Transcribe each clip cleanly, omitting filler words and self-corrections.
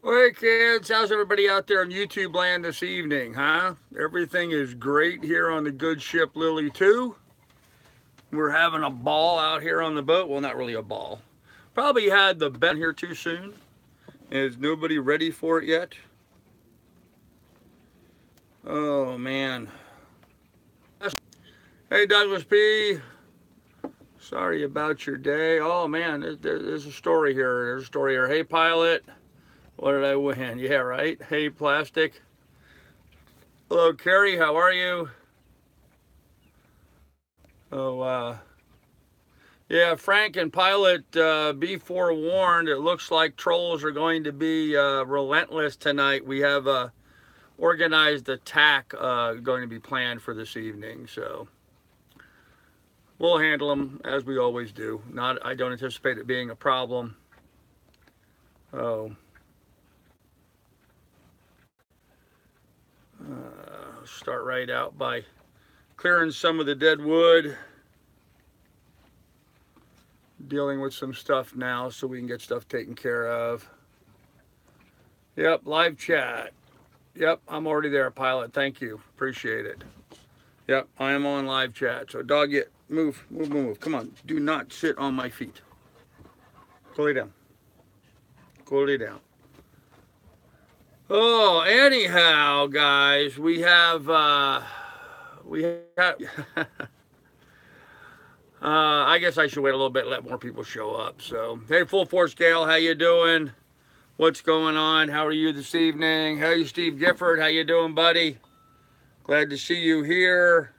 Hey kids, how's everybody out there in YouTube land this evening, huh? Everything is great here on the good ship Lily 2. We're having a ball out here on the boat. Well, not really a ball. Probably had the bed here too soon. Is nobody ready for it yet? Oh man. Hey Douglas P. Sorry about your day. Oh man, there's a story here. There's a story here. Hey pilot. What did I win? Yeah, right. Hey, plastic. Hello, Carrie. How are you? Oh, yeah, Frank and Pilot, be forewarned. It looks like trolls are going to be relentless tonight. We have a organized attack going to be planned for this evening, so we'll handle them as we always do. I don't anticipate it being a problem. Oh. Start right out by clearing some of the dead wood, dealing with some stuff now so we can get stuff taken care of. Yep, live chat. Yep, I'm already there, pilot. Thank you. Appreciate it. Yep, I am on live chat. So dog it. Move, move, move. Come on. Do not sit on my feet. Go lay down. Go lay down. Oh, anyhow, guys, we have I guess I should wait a little bit, let more people show up. So, hey, Full Force Gale, how you doing? What's going on? How are you this evening? Hey, Steve Gifford, how you doing, buddy? Glad to see you here.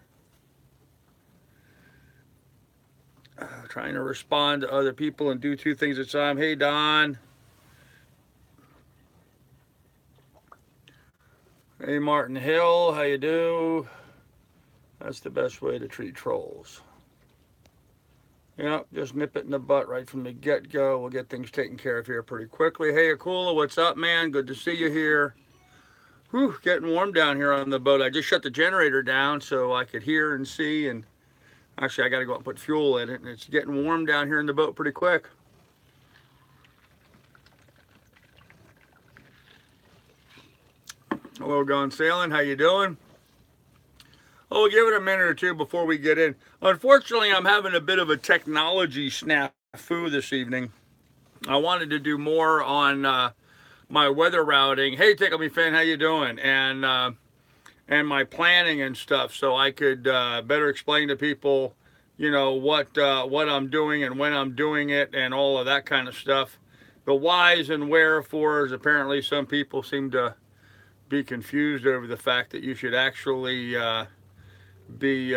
Trying to respond to other people and do two things at a time. Hey, Don. Hey, Martin Hill, how you do? That's the best way to treat trolls. Yep, just nip it in the butt right from the get-go. We'll get things taken care of here pretty quickly. Hey, Akula, what's up, man? Good to see you here. Whew, getting warm down here on the boat. I just shut the generator down so I could hear and see. And actually, I got to go out and put fuel in it. And it's getting warm down here in the boat pretty quick. Hello, Gone Sailing. How you doing? Oh, we'll give it a minute or two before we get in. Unfortunately, I'm having a bit of a technology snafu this evening. I wanted to do more on my weather routing. Hey, Tickle Me Fan, how you doing? And my planning and stuff, so I could better explain to people, you know, what I'm doing and when I'm doing it and all of that kind of stuff. The whys and wherefores. Apparently, some people seem to be confused over the fact that you should actually be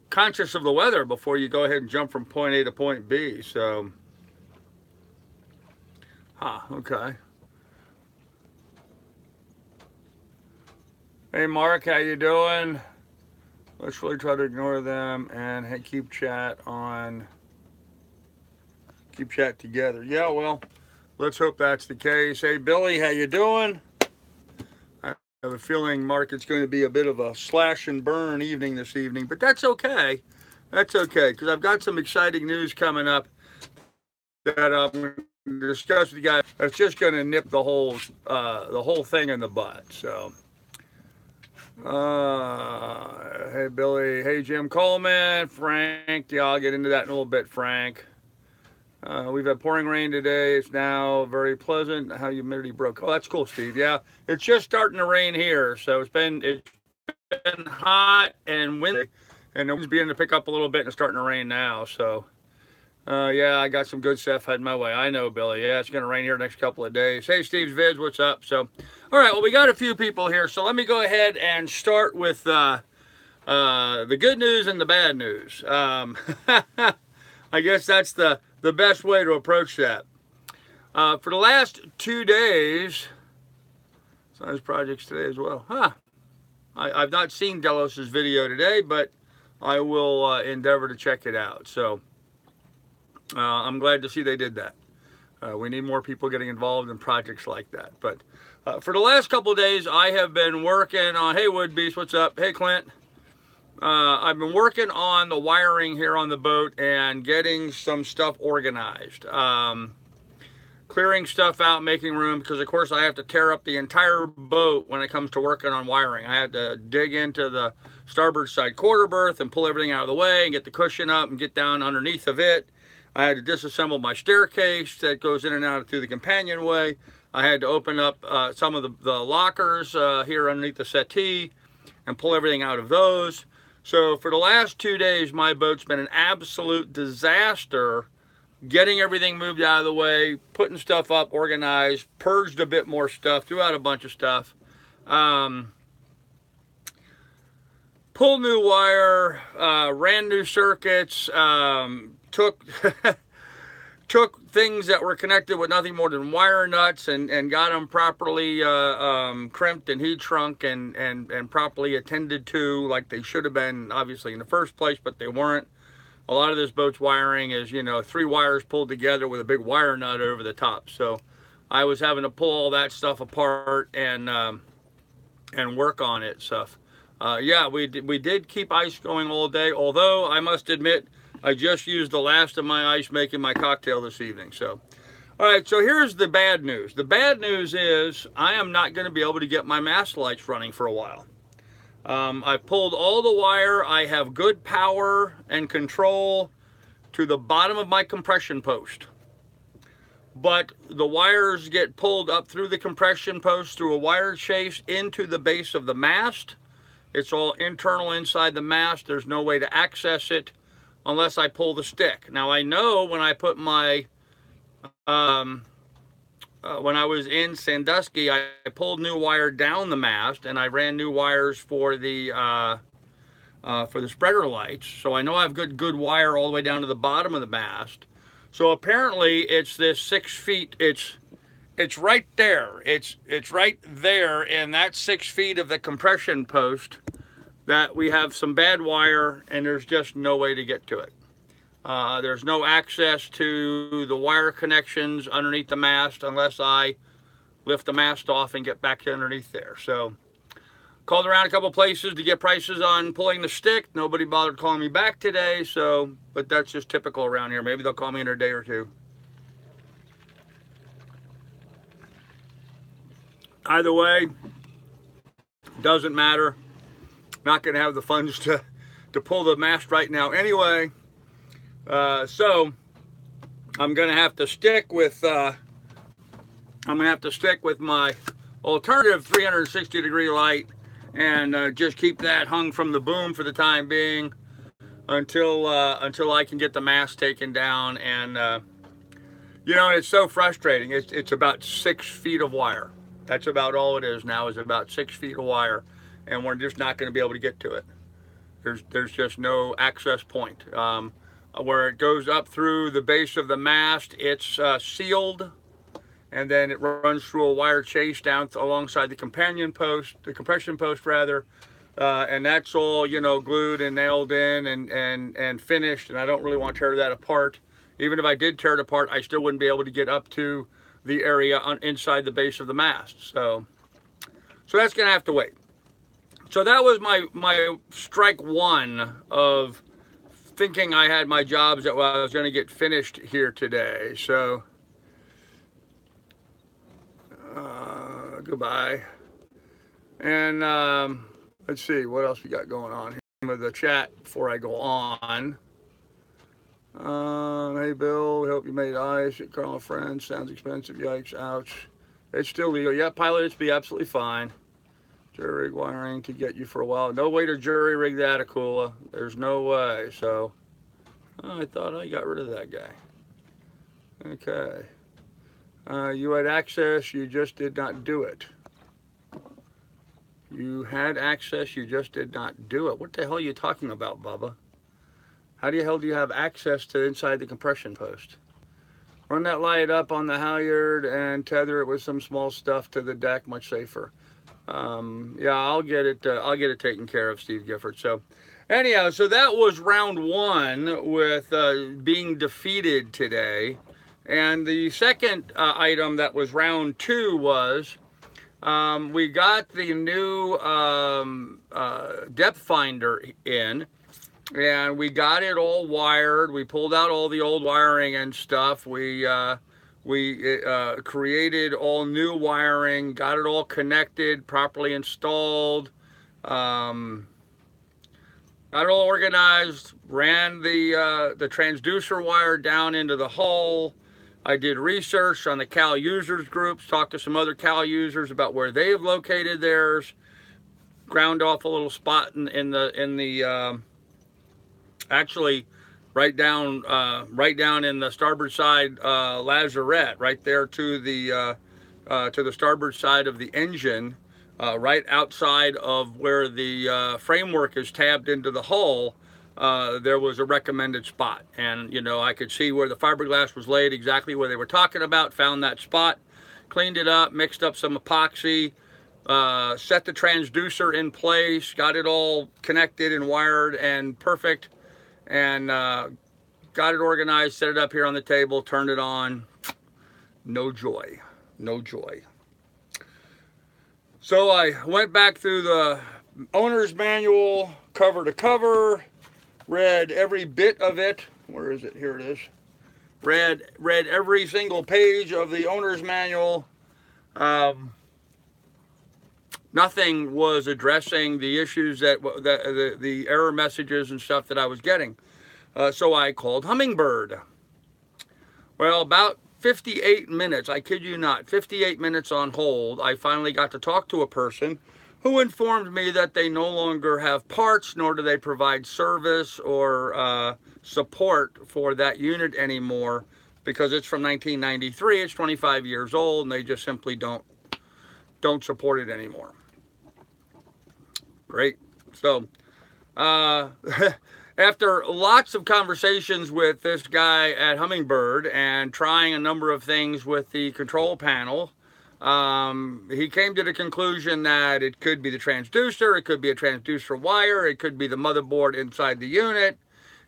conscious of the weather before you go ahead and jump from point A to point B. So, okay. Hey, Mark, how you doing? Let's really try to ignore them and hey, keep chat together. Yeah, well, let's hope that's the case. Hey, Billy, how you doing? I have a feeling, Mark, it's going to be a bit of a slash and burn evening this evening, but that's okay. That's okay, because I've got some exciting news coming up that I'm going to discuss with you guys. That's just going to nip the whole thing in the bud. So, hey, Billy. Hey, Jim Coleman. Frank. Yeah, I'll get into that in a little bit, Frank. We've had pouring rain today. It's now very pleasant. How humidity broke. Oh, that's cool, Steve. Yeah, it's just starting to rain here. So it's been hot and windy, and the wind's beginning to pick up a little bit and it's starting to rain now. So, yeah, I got some good stuff heading my way. I know, Billy. Yeah, it's going to rain here the next couple of days. Hey, Steve's Vids, what's up? So, all right, well, we got a few people here. So let me go ahead and start with the good news and the bad news. I guess that's the best way to approach that. For the last 2 days, science projects today as well. I've not seen Delos's video today, but I will endeavor to check it out. So I'm glad to see they did that. We need more people getting involved in projects like that. But for the last couple of days, I have been working on, hey, Wood Beast, what's up? Hey, Clint. I've been working on the wiring here on the boat and getting some stuff organized. clearing stuff out, making room, because of course I have to tear up the entire boat when it comes to working on wiring. I had to dig into the starboard side quarter berth and pull everything out of the way and get the cushion up and get down underneath of it. I had to disassemble my staircase that goes in and out through the companionway. I had to open up some of the lockers here underneath the settee and pull everything out of those. So for the last 2 days, my boat's been an absolute disaster, getting everything moved out of the way, putting stuff up, organized, purged a bit more stuff, threw out a bunch of stuff. Pulled new wire, ran new circuits, took took things that were connected with nothing more than wire nuts and got them properly crimped and heat shrunk and properly attended to like they should have been, obviously, in the first place, but they weren't. A lot of this boat's wiring is, 3 wires pulled together with a big wire nut over the top. So I was having to pull all that stuff apart and work on it. Stuff. Yeah, we did keep ice going all day, although I must admit I just used the last of my ice making my cocktail this evening. So, all right, so here's the bad news. The bad news is I am not going to be able to get my mast lights running for a while. I pulled all the wire. I have good power and control to the bottom of my compression post. But the wires get pulled up through the compression post through a wire chase into the base of the mast. It's all internal inside the mast. There's no way to access it unless I pull the stick. Now I know when I put my, when I was in Sandusky, I pulled new wire down the mast and I ran new wires for the spreader lights. So I know I have good wire all the way down to the bottom of the mast. So apparently it's this 6 feet, it's right there. It's right there in that 6 feet of the compression post that we have some bad wire and there's just no way to get to it. There's no access to the wire connections underneath the mast unless I lift the mast off and get back to underneath there. So called around a couple places to get prices on pulling the stick. Nobody bothered calling me back today, but that's just typical around here. Maybe they'll call me in a day or two. Either way, doesn't matter. Not going to have the funds to pull the mast right now anyway. So I'm going to have to stick with my alternative 360-degree light and just keep that hung from the boom for the time being until I can get the mast taken down. And it's so frustrating. It's about 6 feet of wire. That's about all it is now, is about 6 feet of wire, and we're just not going to be able to get to it. There's just no access point. Where it goes up through the base of the mast, it's sealed, and then it runs through a wire chase down alongside the compression post rather, and that's all glued and nailed in and finished. And I don't really want to tear that apart. Even if I did tear it apart, I still wouldn't be able to get up to the area inside the base of the mast. So that's going to have to wait. So that was my strike one of thinking I had my jobs that I was going to get finished here today. So goodbye. And let's see what else we got going on here with the chat before I go on. Hey Bill, hope you made ice at Carl Friends. Sounds expensive. Yikes. Ouch. It's still legal. Yeah, pilot, it's be absolutely fine. Jury rig wiring to get you for a while. No way to jury rig that, Akula. There's no way. So I thought I got rid of that guy. Okay. You had access, you just did not do it. You had access, you just did not do it. What the hell are you talking about, Bubba? How the hell do you have access to inside the compression post? Run that light up on the halyard and tether it with some small stuff to the deck, much safer. Yeah, I'll get it taken care of, Steve Gifford. So anyhow, so that was round one with being defeated today. And the second item that was round two was we got the new depth finder in. And we got it all wired. We pulled out all the old wiring and stuff. We We created all new wiring, got it all connected, properly installed, got it all organized, ran the transducer wire down into the hole. I did research on the Cal users groups, talked to some other Cal users about where they have located theirs, ground off a little spot in the actually right down in the starboard side lazarette, right there to the starboard side of the engine, right outside of where the framework is tabbed into the hull. There was a recommended spot, and I could see where the fiberglass was laid, exactly where they were talking about. Found that spot, cleaned it up, mixed up some epoxy, set the transducer in place, got it all connected and wired and perfect, and got it organized, set it up here on the table, turned it on. No joy, no joy. So I went back through the owner's manual cover to cover, read every bit of it. Where is it? Here it is. Read every single page of the owner's manual. Nothing was addressing the issues that the error messages and stuff that I was getting. So I called Hummingbird. Well, about 58 minutes, I kid you not, 58 minutes on hold, I finally got to talk to a person who informed me that they no longer have parts, nor do they provide service or support for that unit anymore, because it's from 1993, it's 25 years old, and they just simply don't support it anymore. Great. So, after lots of conversations with this guy at Hummingbird and trying a number of things with the control panel, he came to the conclusion that it could be the transducer, it could be a transducer wire, it could be the motherboard inside the unit,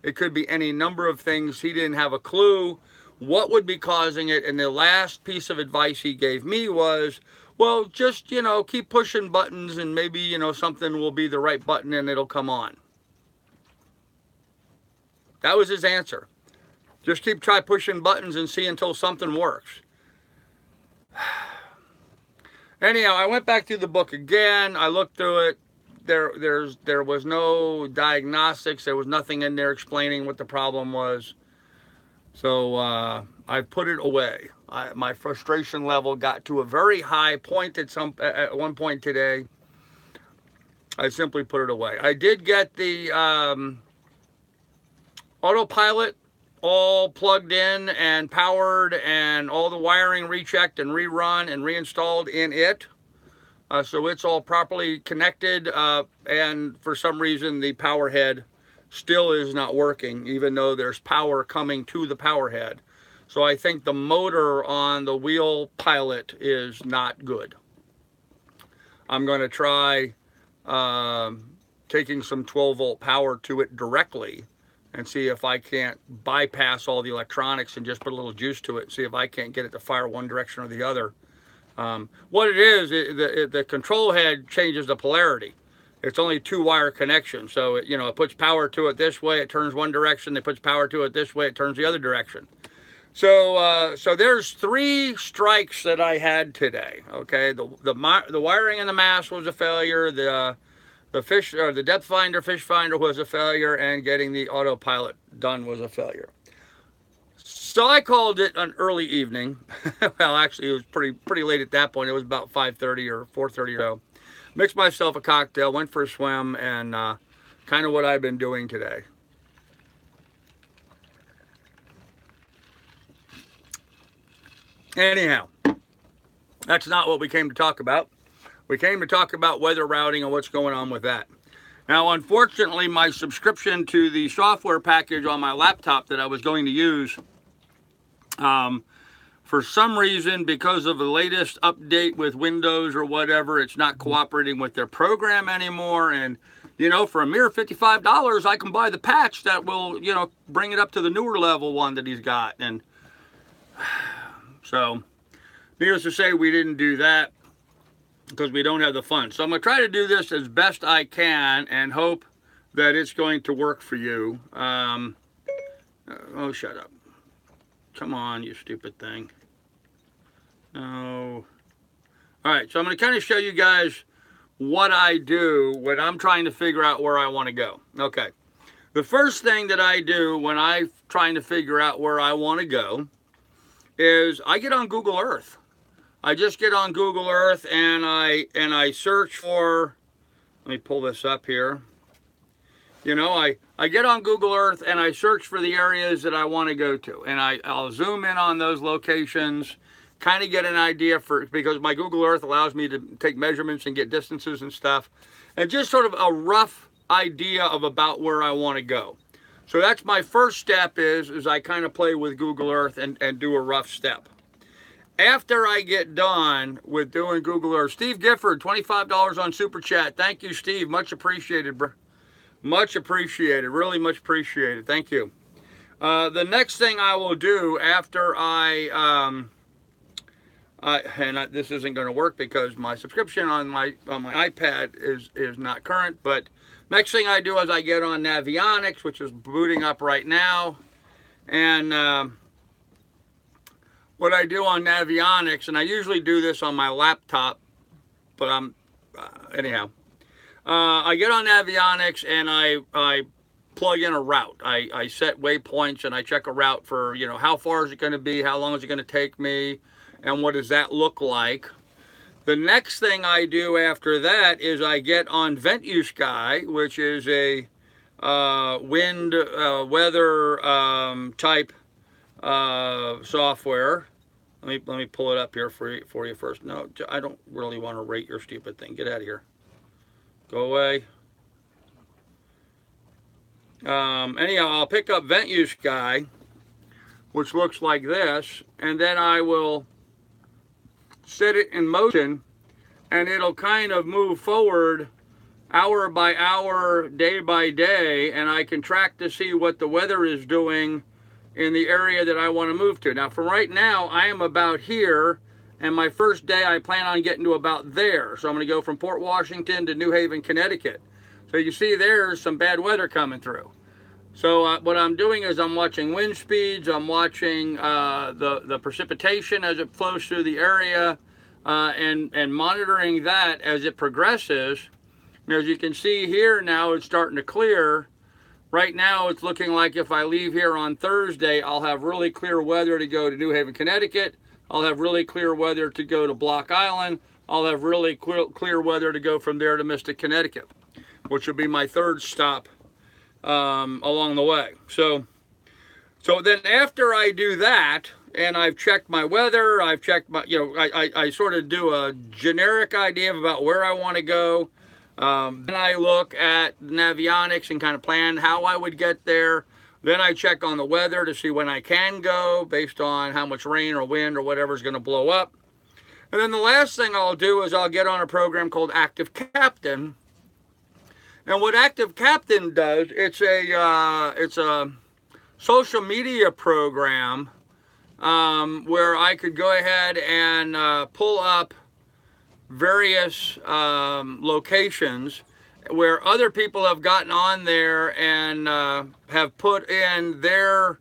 it could be any number of things. He didn't have a clue what would be causing it, and the last piece of advice he gave me was, well, just, keep pushing buttons and maybe, something will be the right button and it'll come on. That was his answer. Just try pushing buttons and see until something works. Anyhow, I went back through the book again. I looked through it. There was no diagnostics. There was nothing in there explaining what the problem was. So I put it away. My frustration level got to a very high point at one point today. I simply put it away. I did get the autopilot all plugged in and powered, and all the wiring rechecked and rerun and reinstalled in it. So it's all properly connected, and for some reason the power head still is not working, even though there's power coming to the power head. So I think the motor on the wheel pilot is not good. I'm going to try taking some 12-volt power to it directly and see if I can't bypass all the electronics and just put a little juice to it and see if I can't get it to fire one direction or the other. What it is, the control head changes the polarity. It's only 2-wire connection, so it puts power to it this way, it turns one direction. It puts power to it this way, it turns the other direction. So there's 3 strikes that I had today. Okay, the wiring in the mast was a failure. The depth finder, fish finder was a failure, and getting the autopilot done was a failure. So I called it an early evening. Well, actually, it was pretty late at that point. It was about 5:30 or 4:30 or so. Mixed myself a cocktail, went for a swim, and kind of what I've been doing today. Anyhow, that's not what we came to talk about. We came to talk about weather routing and what's going on with that. Now, unfortunately, my subscription to the software package on my laptop that I was going to use, for some reason, because of the latest update with Windows or whatever, it's not cooperating with their program anymore. And, for a mere $55, I can buy the patch that will, bring it up to the newer level one that he's got. And so, needless to say, we didn't do that because we don't have the funds. So I'm going to try to do this as best I can and hope that it's going to work for you. Oh, shut up. Come on, you stupid thing. Oh. All right, so I'm going to kind of show you guys what I do when I'm trying to figure out where I want to go. Okay, the first thing that I do when I'm trying to figure out where I want to go is I get on Google Earth. I just get on Google Earth and I search for, let me pull this up here. You know, I get on Google Earth and I search for the areas that I want to go to, and I'll zoom in on those locations, kind of get an idea for, because my Google Earth allows me to take measurements and get distances and stuff, and just sort of a rough idea of about where I want to go. So that's my first step is I kind of play with Google Earth and do a rough step. After I get done with doing Google Earth, Steve Gifford, $25 on Super Chat. Thank you, Steve. Much appreciated, bro. Much appreciated. Really much appreciated. Thank you. The next thing I will do after this isn't going to work because my subscription on my iPad is not current, but next thing I do is I get on Navionics, which is booting up right now, and what I do on Navionics, and I usually do this on my laptop, but anyhow, I get on Navionics and I plug in a route. I set waypoints and I check a route for, you know, how far is it going to be, how long is it going to take me, and what does that look like. The next thing I do after that is I get on VentUSky, which is a wind weather type software. Let me pull it up here for you first. No, I don't really want to rate your stupid thing. Get out of here. Go away. Anyhow, I'll pick up VentUSky, which looks like this, and then I will set it in motion, and it'll kind of move forward hour by hour, day by day, and I can track to see what the weather is doing in the area that I want to move to. Now, from right now, I am about here, and my first day I plan on getting to about there. So I'm going to go from Port Washington to New Haven, Connecticut. So you see there's some bad weather coming through. So what I'm doing is I'm watching wind speeds, I'm watching the precipitation as it flows through the area, and monitoring that as it progresses. And as you can see here now, it's starting to clear. Right now, it's looking like if I leave here on Thursday, I'll have really clear weather to go to New Haven, Connecticut. I'll have really clear weather to go to Block Island. I'll have really clear weather to go from there to Mystic, Connecticut, which will be my third stop along the way. So then after I do that, and I've checked my weather, I've checked my, you know, I sort of do a generic idea about where I want to go. Then I look at Navionics and kind of plan how I would get there. Then I check on the weather to see when I can go based on how much rain or wind or whatever is going to blow up. And then the last thing I'll do is I'll get on a program called Active Captain. And what Active Captain does, it's a social media program where I could go ahead and pull up various locations where other people have gotten on there and have put in their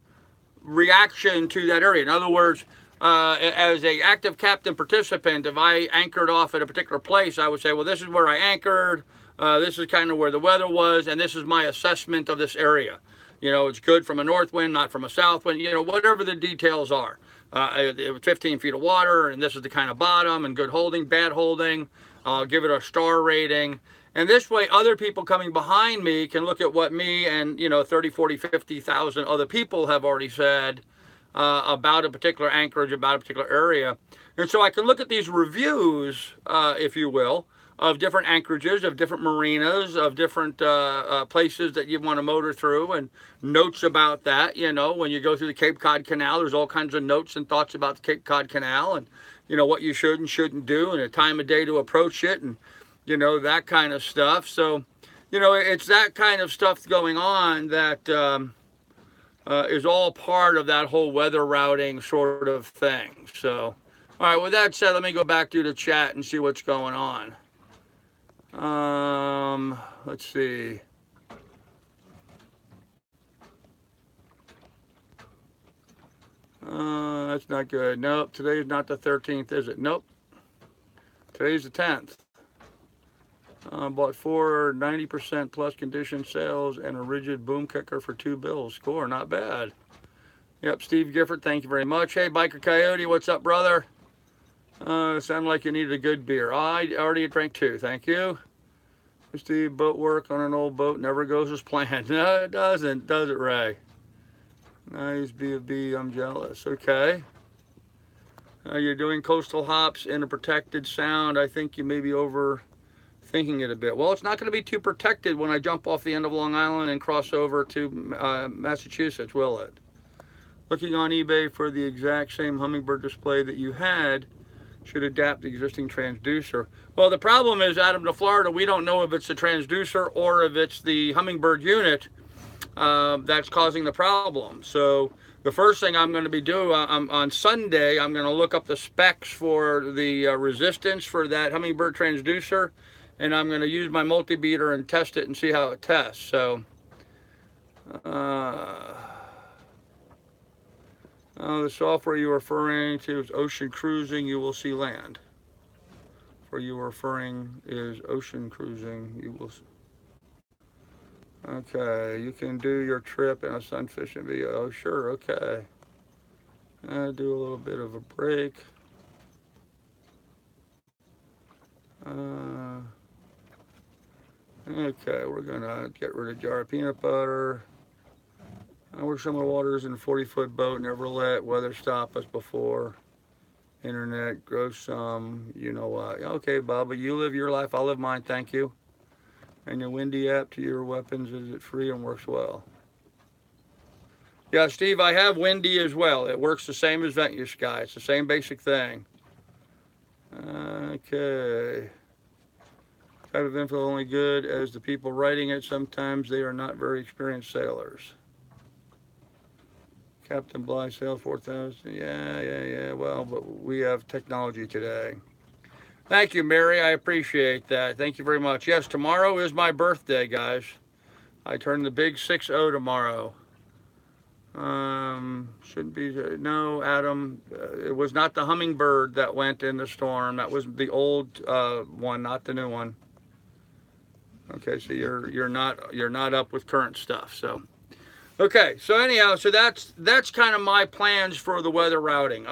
reaction to that area. In other words, as a Active Captain participant, if I anchored off at a particular place, I would say, well, this is where I anchored, this is kind of where the weather was, and this is my assessment of this area. You know, it's good from a north wind, not from a south wind, you know, whatever the details are. It was 15 feet of water, and this is the kind of bottom, and good holding, bad holding. I'll give it a star rating. And this way, other people coming behind me can look at what me and, you know, 30, 40, 50,000 other people have already said about a particular anchorage, about a particular area. And so I can look at these reviews, if you will, of different anchorages, of different marinas, of different places that you want to motor through, and notes about that. You know, when you go through the Cape Cod Canal, there's all kinds of notes and thoughts about the Cape Cod Canal, and, you know, what you should and shouldn't do, and a time of day to approach it, and, you know, that kind of stuff. So, you know, it's that kind of stuff going on that is all part of that whole weather routing sort of thing. So, all right, with that said, let me go back to the chat and see what's going on. Let's see. That's not good. Nope, today's not the 13th, is it? Nope. Today's the 10th. Bought 4 90% plus condition sales and a rigid boom kicker for 2 bills. Score, not bad. Yep, Steve Gifford, thank you very much. Hey, Biker Coyote, what's up, brother? Sounded like you needed a good beer. I already drank 2, thank you. Steve, boat work on an old boat never goes as planned. No, it doesn't, does it, Ray? Nice, B, I'm jealous. Okay. You're doing coastal hops in a protected sound. I think you may be overthinking it a bit. Well, it's not going to be too protected when I jump off the end of Long Island and cross over to Massachusetts, will it? Looking on eBay for the exact same Hummingbird display that you had, should adapt the existing transducer. Well, the problem is, Adam, to Florida, we don't know if it's the transducer or if it's the Hummingbird unit that's causing the problem. So the first thing I'm going to be doing on Sunday, I'm going to look up the specs for the resistance for that Hummingbird transducer, and I'm going to use my multimeter and test it and see how it tests. So the software you're referring to is ocean cruising. You will see land. For you referring is ocean cruising. You will see. Okay, you can do your trip in a sun fishing video. Oh, sure, okay. I'll do a little bit of a break. Okay, we're gonna get rid of jar of peanut butter. We're summer waters in a 40-foot boat, never let weather stop us before. Internet, grow some, you know what. Okay, Bubba, you live your life, I'll live mine, thank you. And your Windy app to your weapons, is it free and works well? Yeah, Steve, I have Windy as well. It works the same as Venture Sky. It's the same basic thing. Okay. Type of info only good as the people writing it. Sometimes they are not very experienced sailors. Captain Bly, sail 4,000. Yeah. Well, but we have technology today. Thank you, Mary. I appreciate that. Thank you very much. Yes, tomorrow is my birthday, guys. I turn the big 6-0 tomorrow. Shouldn't be. No, Adam. It was not the Hummingbird that went in the storm. That was the old one, not the new one. Okay, so you're not up with current stuff. So, okay. So anyhow, so that's kind of my plans for the weather routing.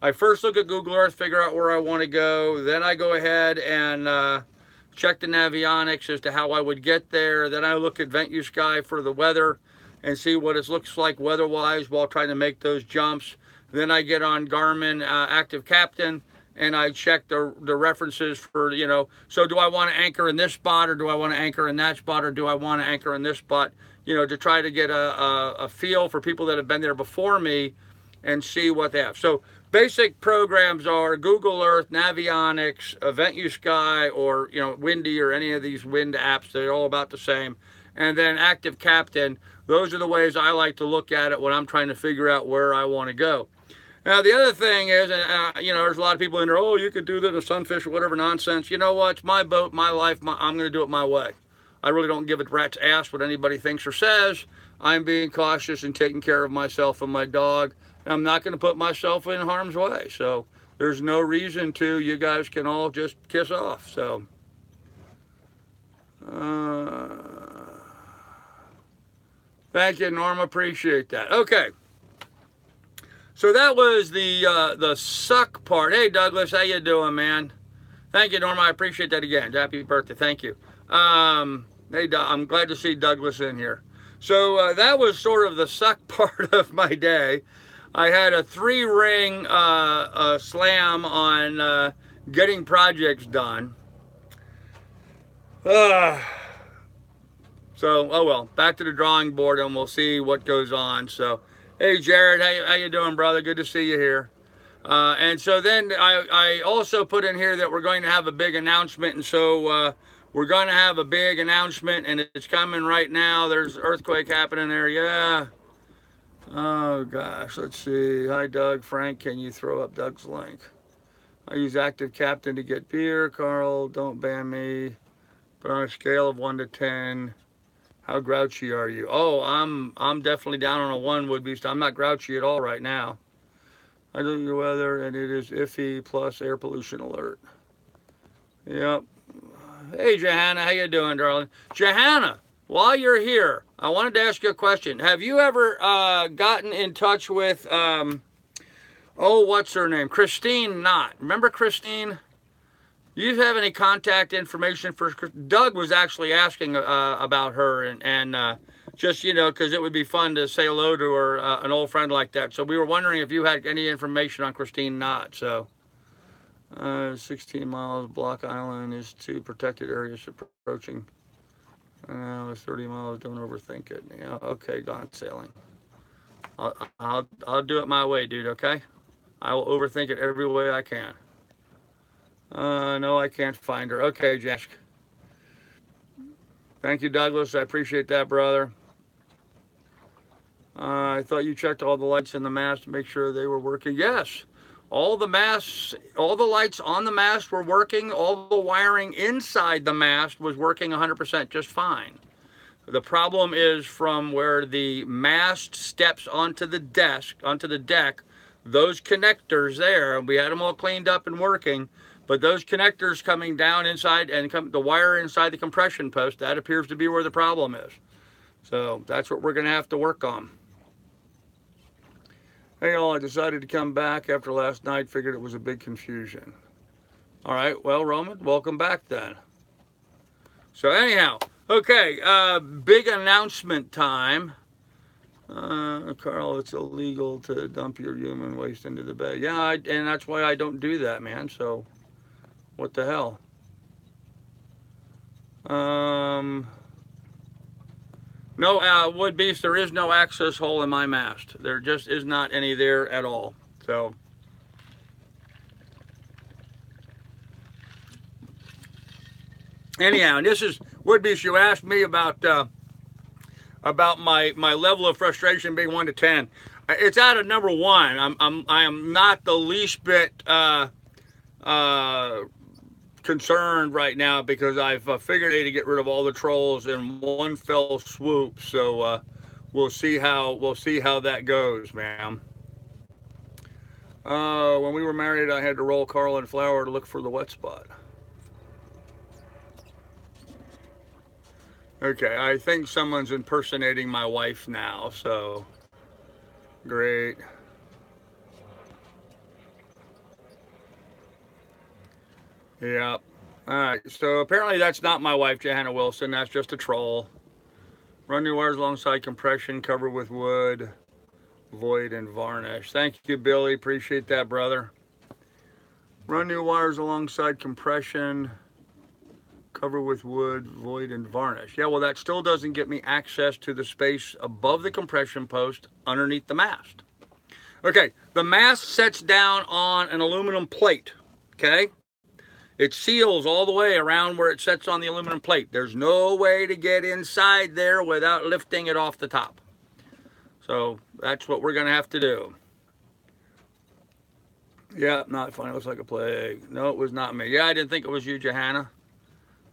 I first look at Google Earth, figure out where I want to go. Then I go ahead and check the navionics as to how I would get there. Then I look at Venture Sky for the weather and see what it looks like weather-wise while trying to make those jumps. Then I get on Garmin Active Captain and I check the references for, so do I want to anchor in this spot, or do I want to anchor in that spot, or do I want to anchor in this spot, to try to get a feel for people that have been there before me and see what they have. So basic programs are Google Earth, Navionics, Venture Sky, or Windy, or any of these wind apps. They're all about the same. And then Active Captain. Those are the ways I like to look at it when I'm trying to figure out where I want to go. Now, the other thing is, there's a lot of people in there, oh, you could do that, a sunfish or whatever nonsense. You know what? It's my boat, my life. I'm going to do it my way. I really don't give a rat's ass what anybody thinks or says. I'm being cautious and taking care of myself and my dog. And I'm not going to put myself in harm's way. So there's no reason to. You guys can all just kiss off. So. Thank you, Norm. Appreciate that. Okay. So that was the suck part. Hey, Douglas, how you doing, man? Thank you, Norm. I appreciate that again. Happy birthday. Thank you. Hey, I'm glad to see Douglas in here. So that was sort of the suck part of my day. I had a 3-ring slam on getting projects done. So, oh well, back to the drawing board and we'll see what goes on. So, hey Jared, how you doing, brother? Good to see you here. And so then I also put in here that we're going to have a big announcement. And so we're going to have a big announcement, and it's coming right now. There's an earthquake happening there. Yeah. Oh gosh, let's see. Hi Doug. Frank, can you throw up Doug's link? I use Active Captain to get beer. Carl, don't ban me. But on a scale of 1 to 10, how grouchy are you? Oh, I'm definitely down on a 1 would be. I'm not grouchy at all right now. I look at the weather and it is iffy plus air pollution alert. Yep. Hey, Johanna, how you doing, darling? Johanna, while you're here, I wanted to ask you a question. Have you ever gotten in touch with, what's her name? Christine Knott. Remember Christine? You have any contact information for Doug was actually asking about her and just, you know, because it would be fun to say hello to her, an old friend like that. So we were wondering if you had any information on Christine Knott. So 16 miles, Block Island is 2 protected areas approaching. It's 30 miles, don't overthink it. Yeah, okay, gone sailing. I'll do it my way, dude, okay? I will overthink it every way I can. No, I can't find her. Okay, Jack. Thank you, Douglas. I appreciate that, brother. I thought you checked all the lights in the mast to make sure they were working. Yes, all the masts, all the lights on the mast were working. All the wiring inside the mast was working 100% just fine. The problem is from where the mast steps onto the deck, those connectors there, we had them all cleaned up and working, but those connectors coming down inside and the wire inside the compression post, that appears to be where the problem is. So that's what we're going to have to work on. Hey, all, I decided to come back after last night, figured it was a big confusion. All right, well, Roman, welcome back then. So anyhow, okay, big announcement time. Carl, it's illegal to dump your human waste into the bay. Yeah, and that's why I don't do that, man. So, what the hell? No, Wood Beast, there is no access hole in my mast. There just is not any there at all. So, anyhow, and this is, Wood Beast, you asked me about my level of frustration being 1 to 10. It's out of number 1. I am not the least bit concerned right now because I've figured a way to get rid of all the trolls in one fell swoop. So we'll see how that goes, ma'am. When we were married, I had to roll Carl in flour to look for the wet spot. Okay, I think someone's impersonating my wife now, so great. Yeah. All right, so apparently that's not my wife, Johanna Wilson. That's just a troll. Run new wires alongside compression, cover with wood, void, and varnish. Thank you, Billy. Appreciate that, brother. Run new wires alongside compression, cover with wood, void, and varnish. Yeah, well, that still doesn't get me access to the space above the compression post underneath the mast. Okay, the mast sets down on an aluminum plate, okay? It seals all the way around where it sets on the aluminum plate. There's no way to get inside there without lifting it off the top. So that's what we're going to have to do. Yeah, not funny. Looks like a plague. No, it was not me. Yeah, I didn't think it was you, Johanna.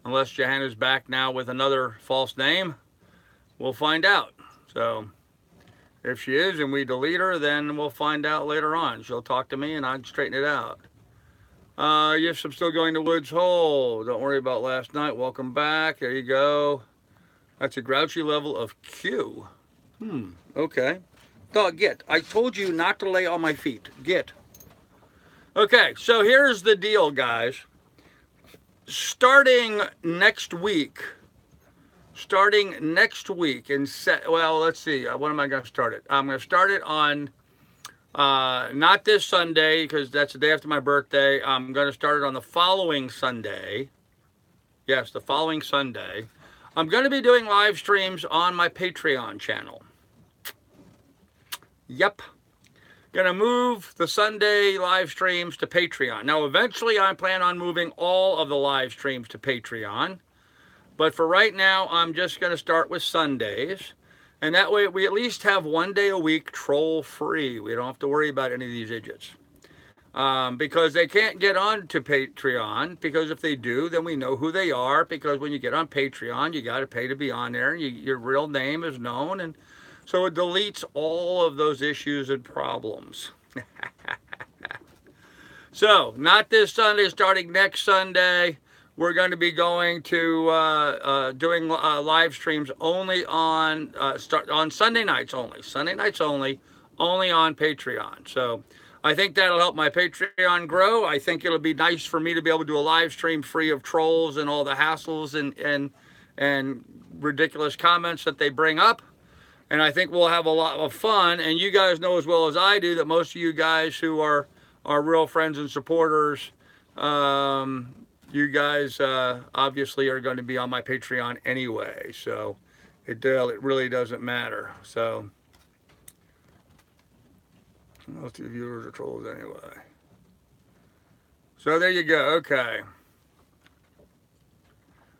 Unless Johanna's back now with another false name, we'll find out. So if she is and we delete her, then we'll find out later on. She'll talk to me and I can straighten it out. Yes, I'm still going to Woods Hole. Don't worry about last night. Welcome back. There you go. That's a grouchy level of Q. Okay. Dog, get. I told you not to lay on my feet. Get. Okay, so here's the deal, guys. Starting next week, and well, let's see, when am I going to start it? I'm going to start it on, not this Sunday, because that's the day after my birthday. I'm going to start it on the following Sunday. Yes, the following Sunday. I'm going to be doing live streams on my Patreon channel. Yep. Going to move the Sunday live streams to Patreon. Now, eventually, I plan on moving all of the live streams to Patreon. But for right now, I'm just going to start with Sundays. And that way, we at least have 1 day a week troll-free. We don't have to worry about any of these idiots. Because they can't get on to Patreon. Because if they do, then we know who they are. Because when you get on Patreon, you got to pay to be on there. And your real name is known. And so it deletes all of those issues and problems. So, not this Sunday, starting next Sunday, we're going to be going to doing live streams only on on Sunday nights only. Sunday nights only on Patreon. So, I think that'll help my Patreon grow. I think it'll be nice for me to be able to do a live stream free of trolls and all the hassles and ridiculous comments that they bring up. And I think we'll have a lot of fun. And you guys know as well as I do that most of you guys who are real friends and supporters, you guys obviously are going to be on my Patreon anyway. So it really doesn't matter. So most of the viewers are trolls anyway. So there you go. Okay.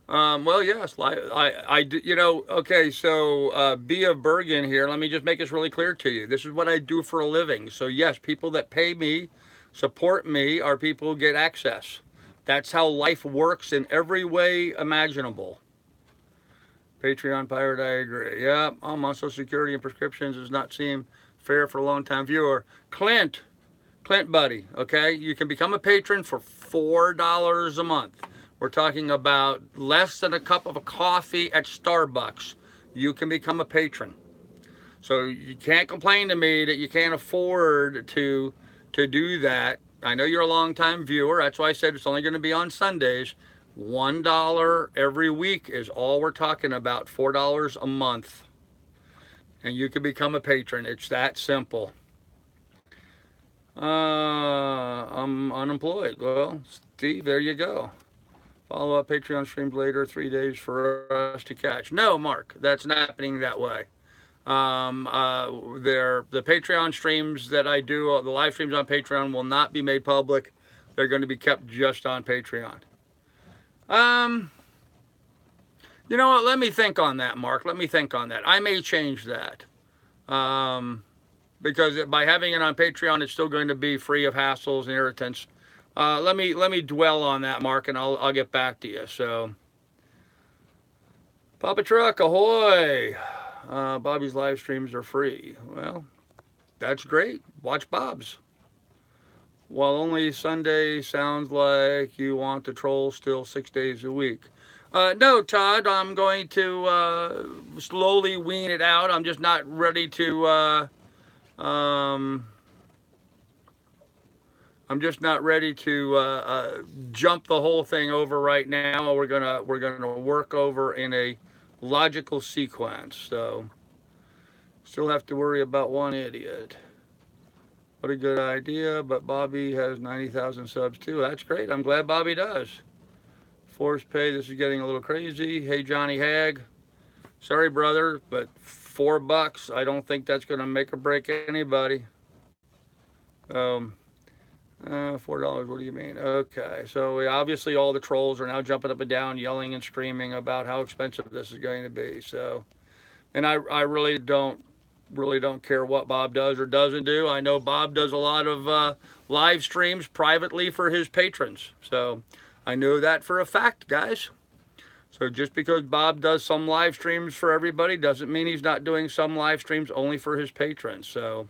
Well, yes, you know, okay, so B of Bergen here, let me just make this really clear to you. This is what I do for a living. So yes, people that pay me, support me, are people who get access. That's how life works in every way imaginable. Patreon pirate, I agree. Yeah, I'm on Social Security and prescriptions does not seem fair for a long-time viewer. Clint buddy, okay, you can become a patron for $4 a month. We're talking about less than a cup of coffee at Starbucks. You can become a patron. So you can't complain to me that you can't afford to do that. I know you're a long-time viewer. That's why I said it's only going to be on Sundays. $1 every week is all we're talking about. $4 a month. And you can become a patron. It's that simple. I'm unemployed. Well, Steve, there you go. Follow up Patreon streams later, 3 days for us to catch. No, Mark, that's not happening that way. The Patreon streams that I do, the live streams on Patreon will not be made public. They're going to be kept just on Patreon. You know what? Let me think on that, Mark. Let me think on that. I may change that. Because by having it on Patreon, it's still going to be free of hassles and irritants. Let me dwell on that, Mark, and I'll get back to you. So, Papa Truck, ahoy! Bobby's live streams are free. Well, that's great. Watch Bob's. While only Sunday sounds like you want to troll still 6 days a week. No, Todd, I'm going to slowly wean it out. I'm just not ready to. I'm just not ready to jump the whole thing over right now. We're gonna work over in a logical sequence. So still have to worry about one idiot. What a good idea! But Bobby has 90,000 subs too. That's great. I'm glad Bobby does. Forced pay. This is getting a little crazy. Hey Johnny Hag. Sorry, brother, but $4. I don't think that's gonna make or break anybody. $4, what do you mean? Okay, so obviously all the trolls are now jumping up and down, yelling and screaming about how expensive this is going to be. So, and I really don't care what Bob does or doesn't do. I know Bob does a lot of live streams privately for his patrons. So I know that for a fact, guys. So just because Bob does some live streams for everybody doesn't mean he's not doing some live streams only for his patrons. So,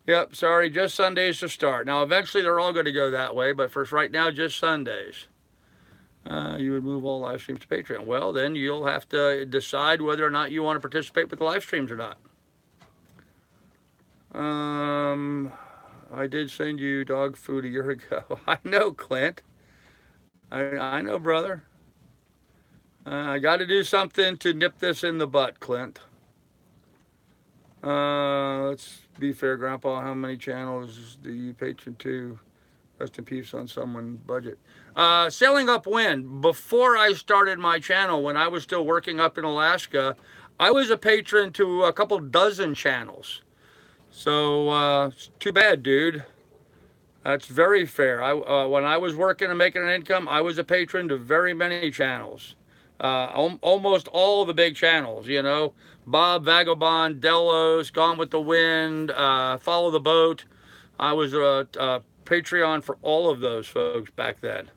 yep, sorry, just Sundays to start. Now, eventually they're all going to go that way, but for right now, just Sundays. You would move all live streams to Patreon. Well, then you'll have to decide whether or not you want to participate with the live streams or not. I did send you dog food a year ago. I know, Clint. I know, brother. I got to do something to nip this in the butt, Clint. Let's be fair, Grandpa. How many channels do you patron to? Rest in peace on someone's budget. Sailing upwind. Before I started my channel, when I was still working up in Alaska, I was a patron to a couple dozen channels. So, it's too bad, dude. That's very fair. When I was working and making an income, I was a patron to very many channels. Almost all the big channels, you know. Bob, Vagabond, Delos, Gone with the Wind, Follow the Boat. I was a Patreon for all of those folks back then.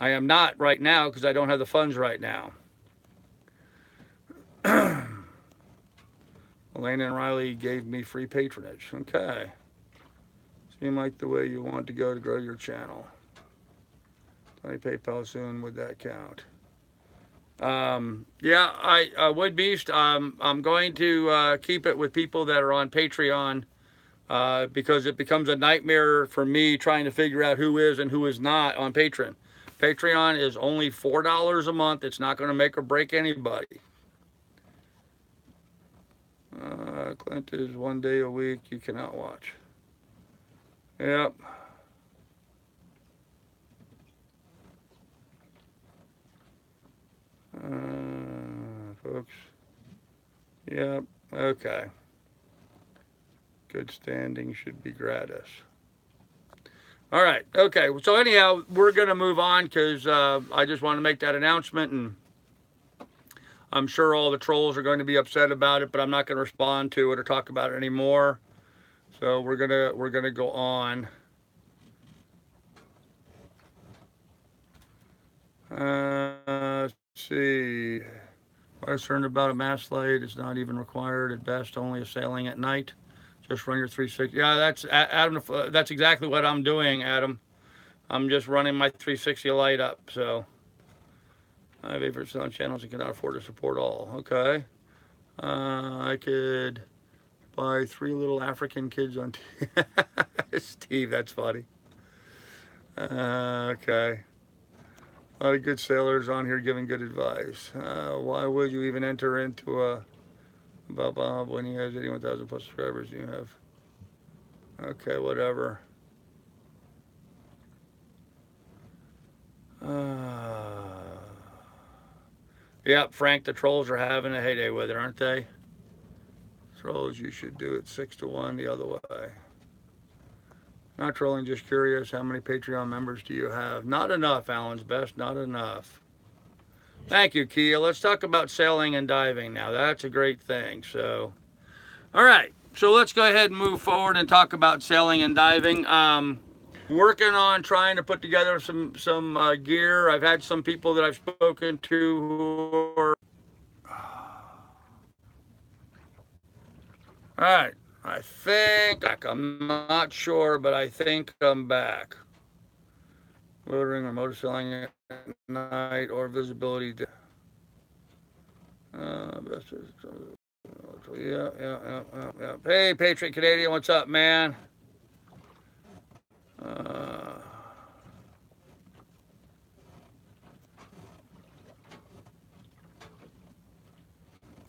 I am not right now because I don't have the funds right now. Elena and Riley gave me free patronage. Okay. Seem like the way you want to go to grow your channel. 20 PayPal soon, would that count? Yeah, I Wood Beast, I'm going to keep it with people that are on Patreon because it becomes a nightmare for me trying to figure out who is and who is not on Patreon. Patreon is only $4 a month. It's not going to make or break anybody. Clint is 1 day a week you cannot watch. Yep. Folks. Yep. Okay. Good standing should be gratis. All right. Okay. So anyhow, we're going to move on because I just want to make that announcement, and I'm sure all the trolls are going to be upset about it, but I'm not going to respond to it or talk about it anymore. So we're gonna go on. Let's see. I was concerned about a mast light. It's not even required. At best, only a sailing at night. Just run your 360. Yeah, that's Adam. That's exactly what I'm doing, Adam. I'm just running my 360 light up. So I have favorite selling channels and cannot afford to support all. Okay. I could buy 3 little African kids on Steve, that's funny. Okay. A lot of good sailors on here giving good advice. Why would you even enter into a Bob when he has 81,000 plus subscribers? You have. Okay, whatever. Yeah, Frank, the trolls are having a heyday with it, aren't they? Trolls, you should do it 6 to 1 the other way. Not trolling, just curious. How many Patreon members do you have? Not enough, Alan's Best. Not enough. Thank you, Kia. Let's talk about sailing and diving now. That's a great thing. So, all right. So let's go ahead and move forward and talk about sailing and diving. Working on trying to put together some gear. I've had some people that I've spoken to who are... All right. I think I'm not sure, but I think I'm back. Motoring or motor sailing at night or visibility. Yeah. Hey, Patriot Canadian, what's up, man?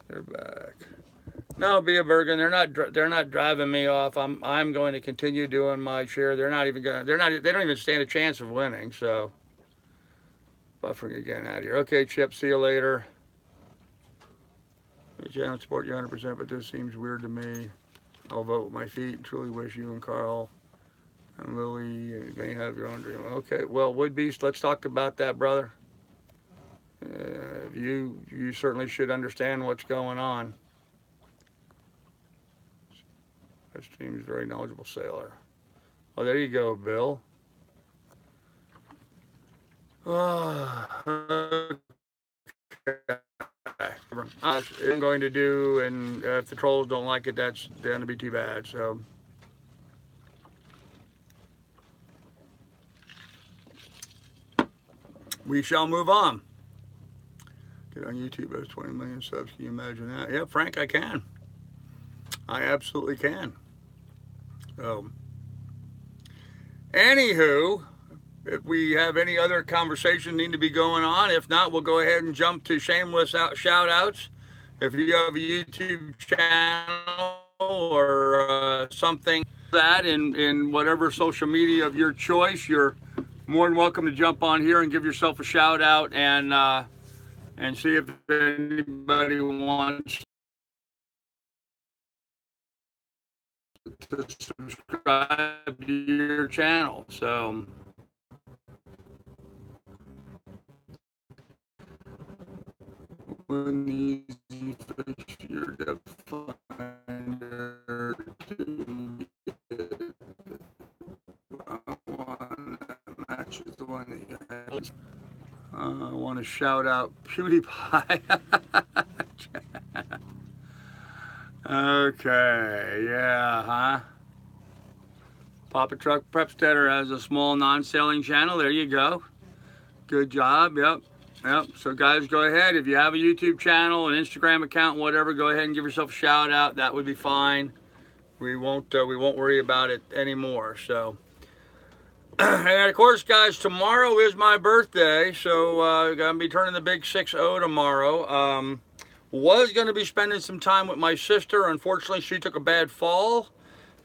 They're back. No, Bia Bergen, they're not driving me off. I'm going to continue doing my share. They don't even stand a chance of winning. So buffering again out here. Okay, Chip, see you later. I support you 100%, but this seems weird to me. I'll vote with my feet. Truly wish you and Carl and Lily, you may have your own dream. Okay, well, Wood Beast, let's talk about that, brother. You certainly should understand what's going on. This team's a very knowledgeable sailor. Oh, there you go, Bill. Okay. I'm going to do, and if the trolls don't like it, that's going to be too bad. So, we shall move on. Get on YouTube as 20 million subs. Can you imagine that? Yeah, Frank, I can. I absolutely can. So, anywho, if we have any other conversation need to be going on, if not, we'll go ahead and jump to shameless shout-outs. If you have a YouTube channel or something that in whatever social media of your choice, you're more than welcome to jump on here and give yourself a shout-out and see if anybody wants to subscribe to your channel. So an easy fix your depth finder to get one that matches the one that you had. I want to shout out PewDiePie. Okay, yeah, huh? Papa Truck Prepstetter has a small non-selling channel. There you go. Good job. Yep. Yep. So guys, go ahead. If you have a YouTube channel, an Instagram account, whatever, go ahead and give yourself a shout out. That would be fine. We won't worry about it anymore. So, and of course, guys, tomorrow is my birthday. So I'm gonna be turning the big 6-0 tomorrow. Was gonna be spending some time with my sister. Unfortunately, she took a bad fall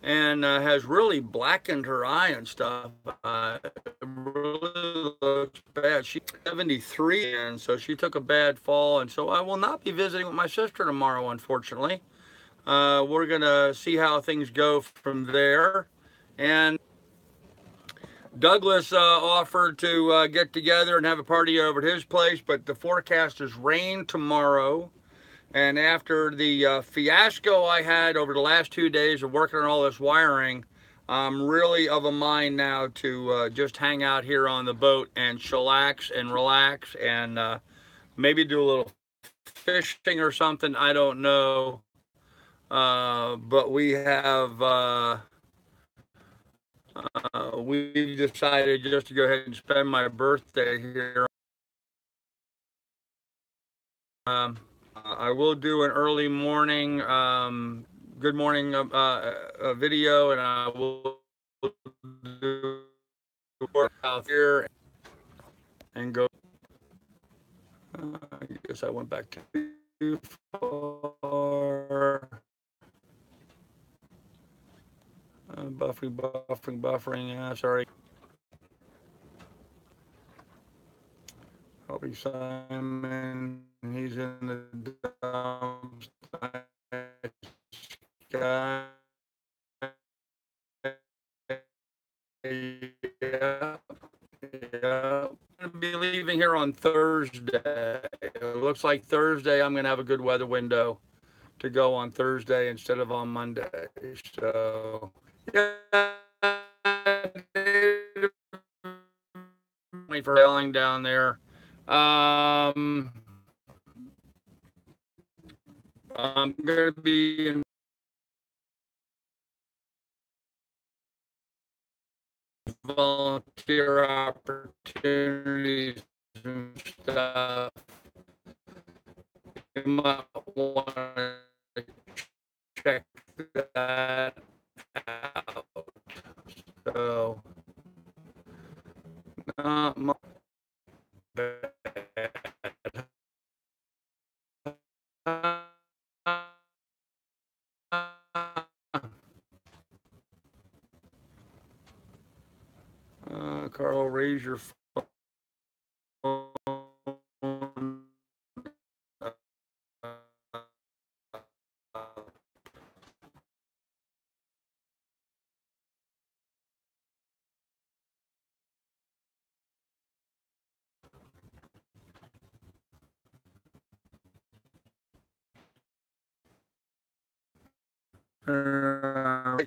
and has really blackened her eye and stuff. It really looks bad. She's 73, and so she took a bad fall, and so I will not be visiting with my sister tomorrow, unfortunately. We're gonna see how things go from there. And Douglas offered to get together and have a party over at his place, but the forecast is rain tomorrow. And after the fiasco I had over the last 2 days of working on all this wiring, I'm really of a mind now to just hang out here on the boat and chillax and relax and maybe do a little fishing or something. I don't know. But we've decided just to go ahead and spend my birthday here. I will do an early morning, good morning video, and I will do out here and go. I guess I went back too far. Buffering. Sorry. Helping Simon. He's in the dumps. Guy. Yeah. I'm going to be leaving here on Thursday. It looks like Thursday I'm going to have a good weather window to go on Thursday instead of on Monday. So, yeah. For yelling down there. I'm going to be in volunteer opportunities and stuff. You might want to check that out. So, not much bad. Carl, raise your phone. Oh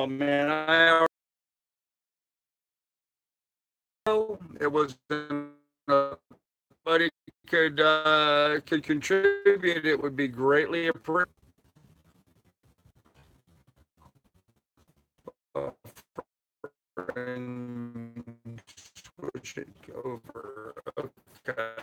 man, it was but it could contribute. It would be greatly appreciated. Switch it over. Okay.